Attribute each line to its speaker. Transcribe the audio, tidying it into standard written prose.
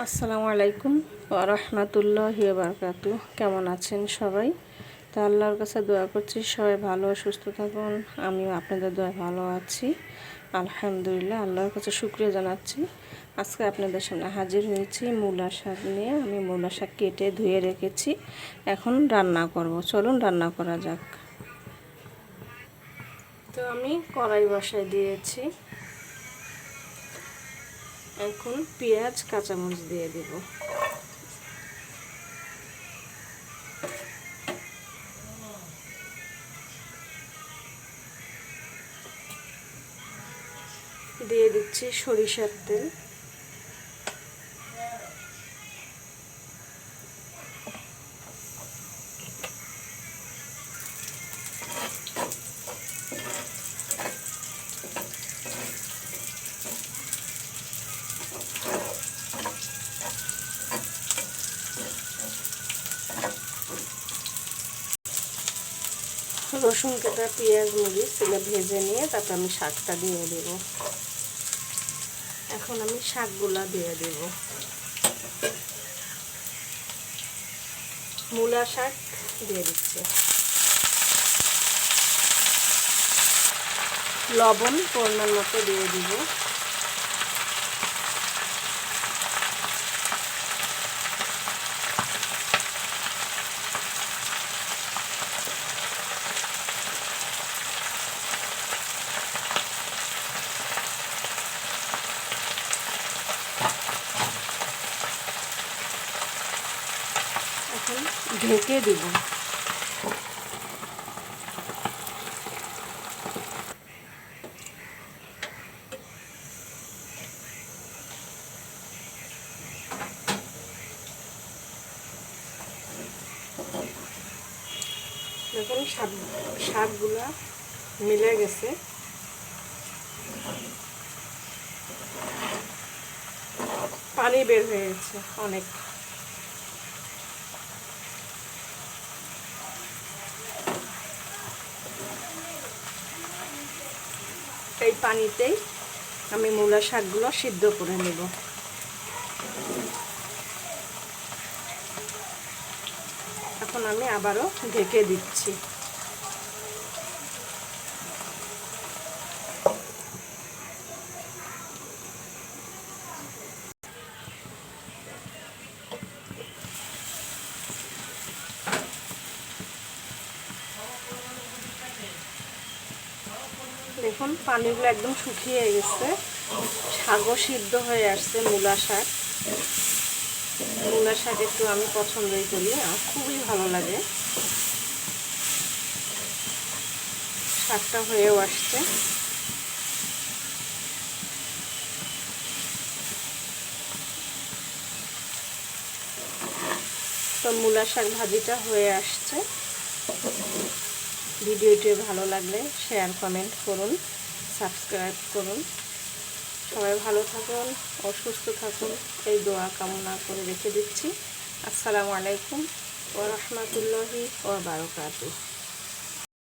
Speaker 1: আসসালামু আলাইকুম ওয়া রাহমাতুল্লাহি ওয়া বারাকাতুহু। কেমন আছেন সবাই? তা আল্লাহর কাছে দোয়া করছি সবাই ভালো ও সুস্থ থাকুন। আমিও আপনাদের দোয়া ভালো আছি, আলহামদুলিল্লাহ। আল্লাহর কাছে শুকরিয়া জানাচ্ছি। আজকে আপনাদের সামনে হাজির হয়েছি মূলা শাক নিয়ে। আমি মূলা শাক কেটে ধুয়ে রেখেছি, এখন রান্না করব। চলুন রান্না করা যাক। তো আমি কড়াই বসায় দিয়েছি, এখন পেঁয়াজ কাঁচামরিচ দিয়ে দেব। দিয়ে দিচ্ছি সরিষার তেল, রসুন কাটা, পেঁয়াজ, মরিচ এগুলো ভেজে নিয়ে তারপর আমি শাকটা দিয়ে দেব। এখন আমি শাকগুলা দিয়ে দেব। মূলা শাক দিয়ে দিচ্ছি, লবণ পরিমাণ মতো দিয়ে দিব। এখন ঢেকে দিব। দেখুন শাকগুলা মিলে গেছে। পানি বের হয়ে গেছে অনেক। এই পানিতেই আমি মূলা শাকগুলো সিদ্ধ করে নেব। এখন আমি আবারও ঢেকে দিচ্ছি। দেখুন পানিগুলো একদম শুকিয়ে গেছে, শাকও সিদ্ধ হয়ে আসছে। মূলা শাক একটু আমি পছন্দই করি, আমার খুবই ভালো লাগে। শাকটা হয়েও আসছে। তো মূলা শাক ভাজিটা হয়ে আসছে। ভিডিওটি ভালো লাগলে শেয়ার, কমেন্ট করুন, সাবস্ক্রাইব করুন। সবাই ভালো থাকুন ও সুস্থ থাকুন, এই দোয়া কামনা করে রেখে দিচ্ছি। আসসালামু আলাইকুম ওয়া রাহমাতুল্লাহি ওয়া বারাকাতুহু।